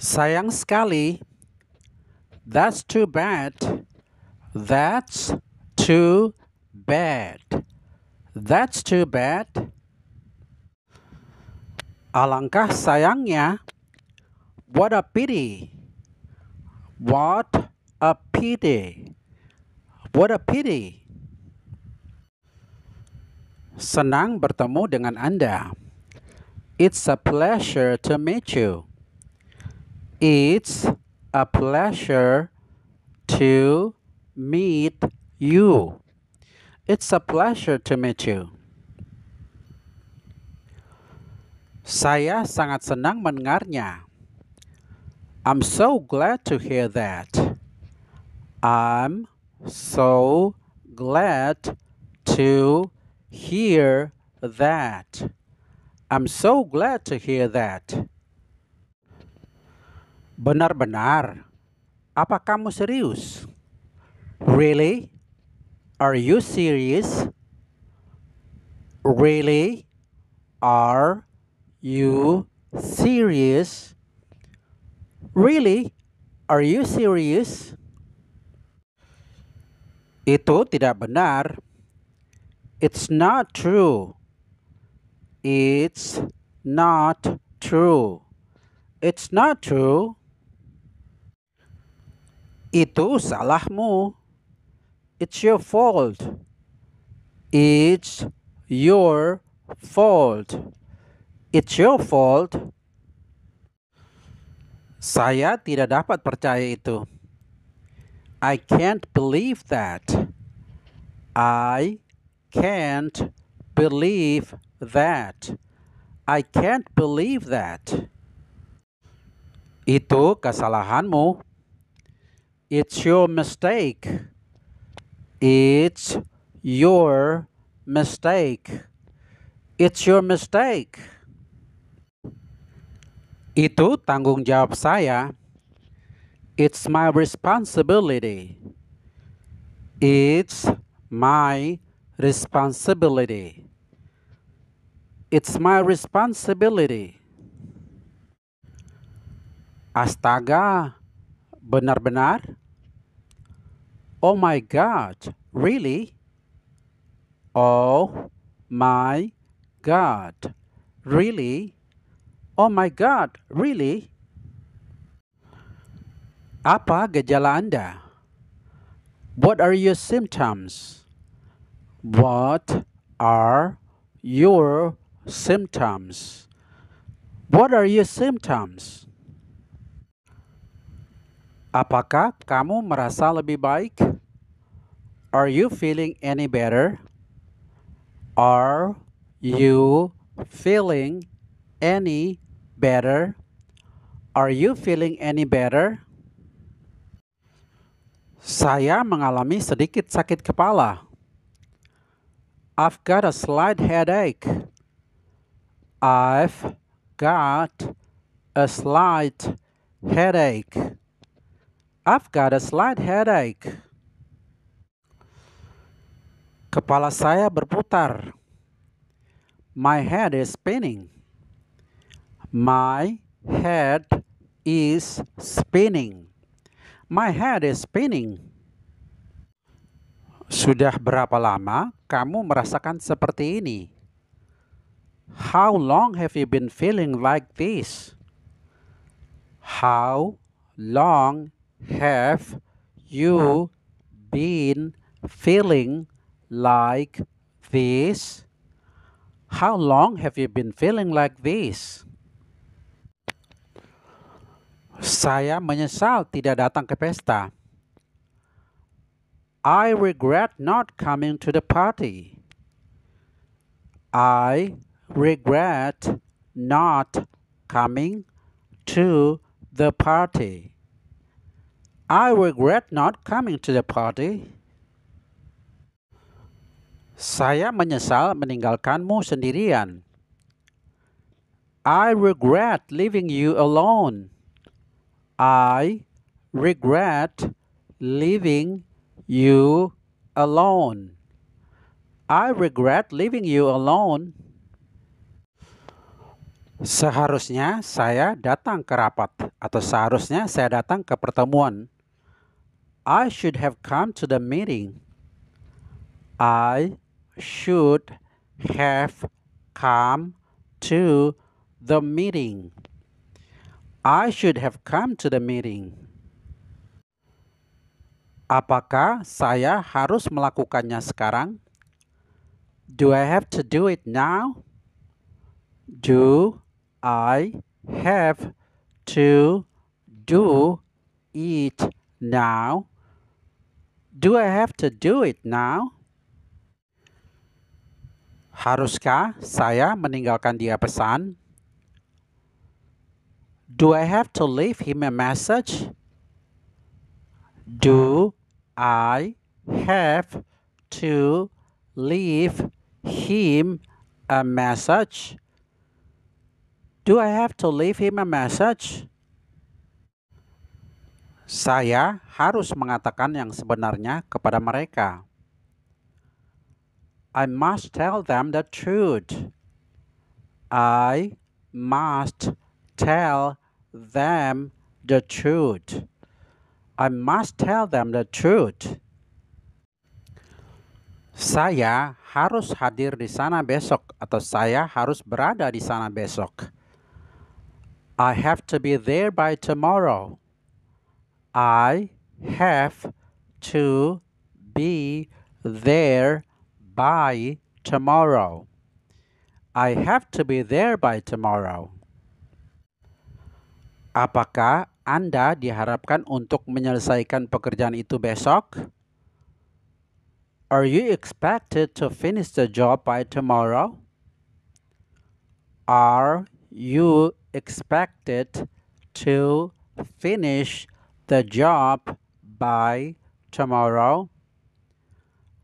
Sayang sekali. That's too bad. That's too bad. That's too bad. Alangkah sayangnya. What a pity. What a pity. What a pity. Senang bertemu dengan Anda. It's a pleasure to meet you. It's a pleasure to meet you. It's a pleasure to meet you. Saya sangat senang mendengarnya. I'm so glad to hear that. I'm so glad to hear that. I'm so glad to hear that. Benar-benar. Apa kamu serius? Really? Are you serious? Really? Are you serious? Really? Are you serious? Itu tidak benar. It's not true. It's not true. It's not true. Itu salahmu. It's your fault. It's your fault. It's your fault. Saya tidak dapat percaya itu. I can't believe that. I can't believe that. I can't believe that. Itu kesalahanmu. It's your mistake. It's your mistake. It's your mistake. Itu tanggung jawab saya. It's my responsibility. It's my responsibility. It's my responsibility. Astaga, benar-benar? Oh my God, really? Oh my God, really? Oh my God, really? Apa gejala Anda? What are your symptoms? What are your symptoms? What are your symptoms? Apakah kamu merasa lebih baik? Are you feeling any better? Are you feeling any better? Are you feeling any better? Saya mengalami sedikit sakit kepala. I've got a slight headache. I've got a slight headache. I've got a slight headache. Kepala saya berputar. My head is spinning. My head is spinning. My head is spinning. Sudah berapa lama kamu merasakan seperti ini? How long have you been feeling like this? How long have you been feeling like this? How long have you been feeling like this? Saya menyesal tidak datang ke pesta. I regret not coming to the party. I regret not coming to the party. I regret not coming to the party. Saya menyesal meninggalkanmu sendirian. I regret leaving you alone. I regret leaving you alone. I regret leaving you alone. Seharusnya saya datang ke rapat atau seharusnya saya datang ke pertemuan. I should have come to the meeting. I should have come to the meeting. I should have come to the meeting. Apakah saya harus melakukannya sekarang? Do I have to do it now? Do I have to do it now? Do I have to do it now? Haruskah saya meninggalkan dia pesan? Do I have to leave him a message? Do I have to leave him a message? Do I have to leave him a message? Saya harus mengatakan yang sebenarnya kepada mereka. I must tell them the truth. I must tell them the truth. I must tell them the truth. Saya harus hadir di sana besok atau saya harus berada di sana besok. I have to be there by tomorrow. I have to be there by tomorrow. I have to be there by tomorrow. Apakah Anda diharapkan untuk menyelesaikan pekerjaan itu besok? Are you expected to finish the job by tomorrow? Are you expected to finish the job by tomorrow?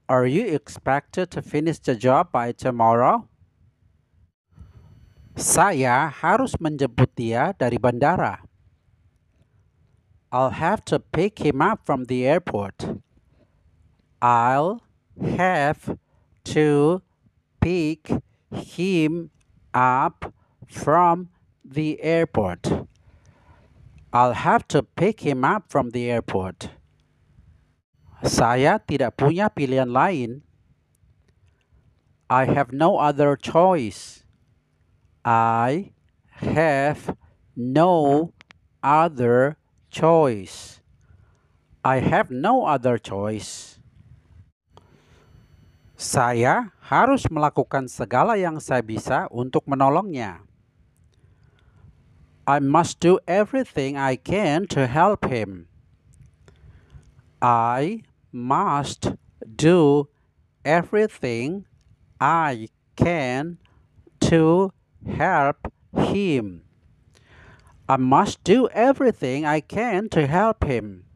Are you expected to finish the job by tomorrow? Saya harus menjemput dia dari bandara. I'll have to pick him up from the airport. I'll have to pick him up from the airport. I'll have to pick him up from the airport. Saya tidak punya pilihan lain. I have no other choice. I have no other choice. I have no other choice. Saya harus melakukan segala yang saya bisa untuk menolongnya. I must do everything I can to help him. I must do everything I can to help him. I must do everything I can to help him.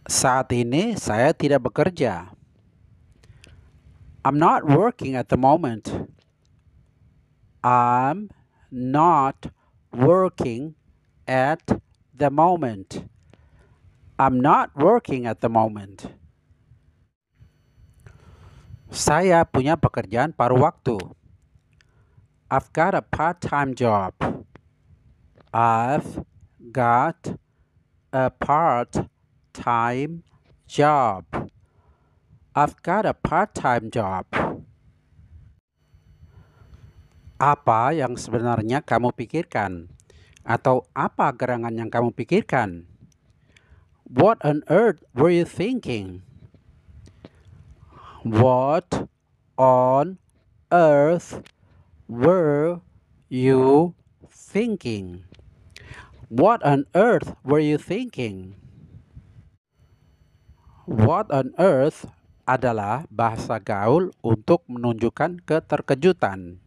Saat ini saya tidak bekerja. I'm not working at the moment. I'm not working at the moment. I'm not working at the moment. Saya punya pekerjaan paruh waktu. I've got a part-time job. I've got a part-time job. I've got a part-time job. Apa yang sebenarnya kamu pikirkan? Atau apa gerangan yang kamu pikirkan? What on earth were you thinking? What on earth were you thinking? What on earth were you thinking? What on earth adalah bahasa gaul untuk menunjukkan keterkejutan.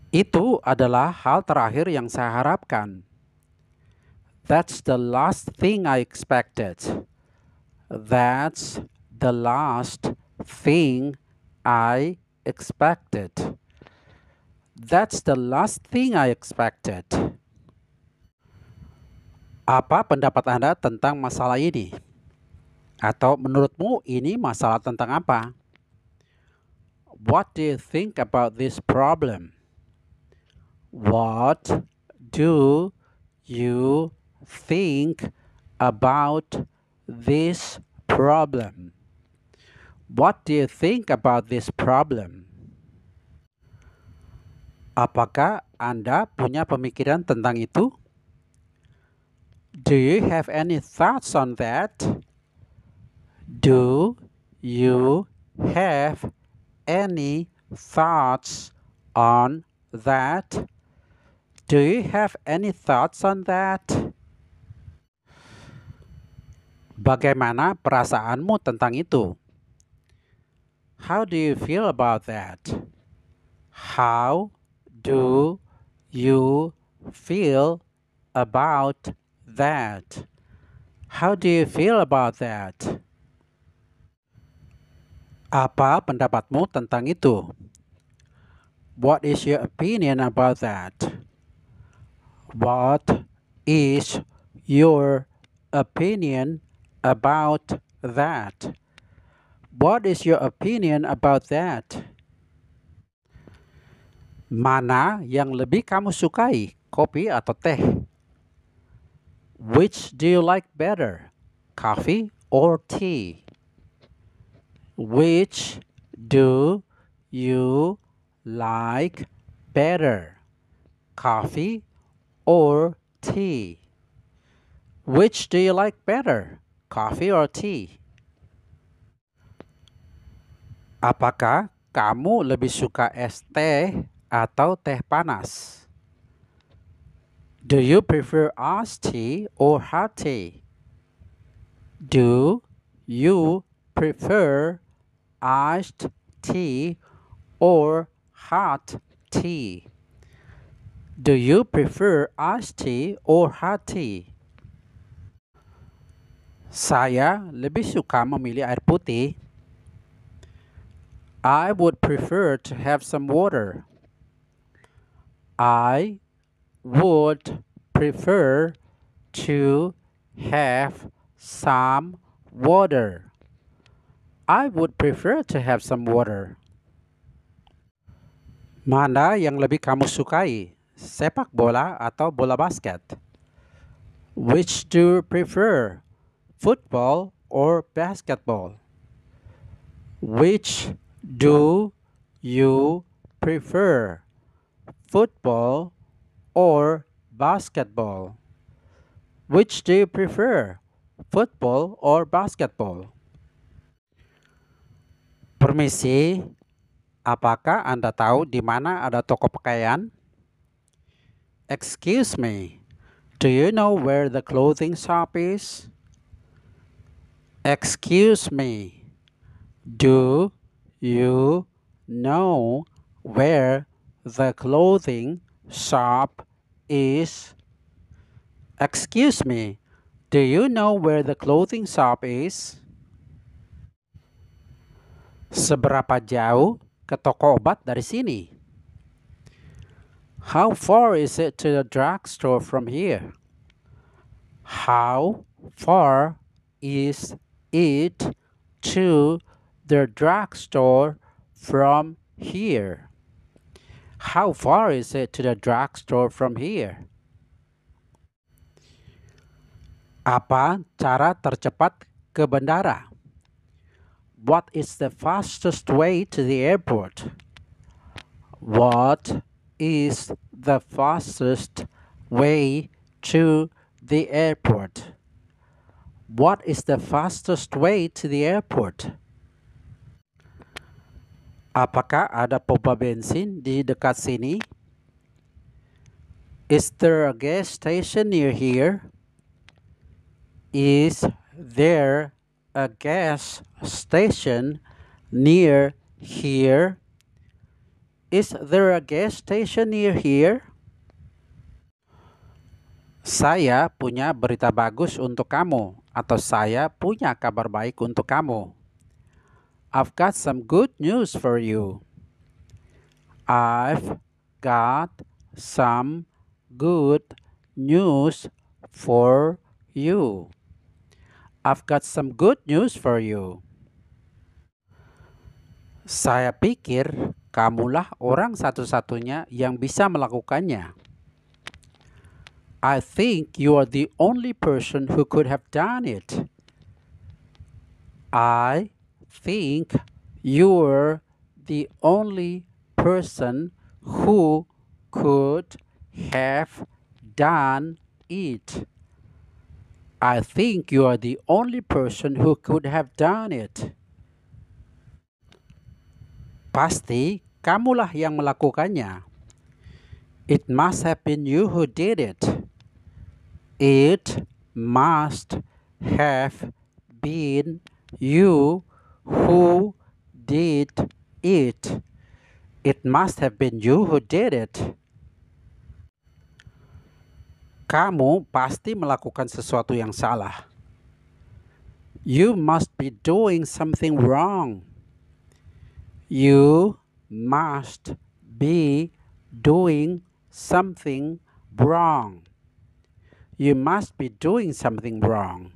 Itu adalah hal terakhir yang saya harapkan. That's the last thing I expected. That's the last thing I expected. That's the last thing I expected. Apa pendapat Anda tentang masalah ini? Atau menurutmu ini masalah tentang apa? What do you think about this problem? What do you think about this problem? What do you think about this problem? Apakah Anda punya pemikiran tentang itu? Do you have any thoughts on that? Do you have any thoughts on that? Do you have any thoughts on that? Bagaimana perasaanmu tentang itu? How do you feel about that? How do you feel about that? How do you feel about that? Apa pendapatmu tentang itu? What is your opinion about that? What is your opinion about that? What is your opinion about that? Mana yang lebih kamu sukai, kopi atau teh? Which do you like better, coffee or tea? Which do you like better, coffee or tea? Which do you like better, coffee or tea? Apakah kamu lebih suka es teh atau teh panas? Do you prefer iced tea or hot tea? Do you prefer iced tea or hot tea? Do you prefer iced tea or hot tea? Saya lebih suka memilih air putih. I would prefer to have some water. I would prefer to have some water. I would prefer to have some water. Mana yang lebih kamu sukai, sepak bola atau bola basket? Which do you prefer, football or basketball? Which do you prefer, football or basketball? Which do you prefer, football or basketball? Permisi, apakah Anda tahu di mana ada toko pakaian? Excuse me, do you know where the clothing shop is? Excuse me, do you know where the clothing shop is? Excuse me, do you know where the clothing shop is? Seberapa jauh ke toko obat dari sini? How far is it to the drugstore from here? How far is it to the drugstore from here? How far is it to the drugstore from here? Apa cara tercepat ke bandara? What is the fastest way to the airport? What is the fastest way to the airport? What is the fastest way to the airport? Apakah ada pompa bensin di dekat sini? Is there a gas station near here? Is there a gas station near here? Is there a gas station near here? Saya punya berita bagus untuk kamu, atau saya punya kabar baik untuk kamu. I've got some good news for you. I've got some good news for you. I've got some good news for you. Saya pikir kamulah orang satu-satunya yang bisa melakukannya. I think you are the only person who could have done it. I think you're the only person who could have done it. I think you are the only person who could have done it. Pasti kamulah yang melakukannya. It must have been you who did it. It must have been you who did it. It must have been you who did it. Kamu pasti melakukan sesuatu yang salah. You must be doing something wrong. You must be doing something wrong. You must be doing something wrong.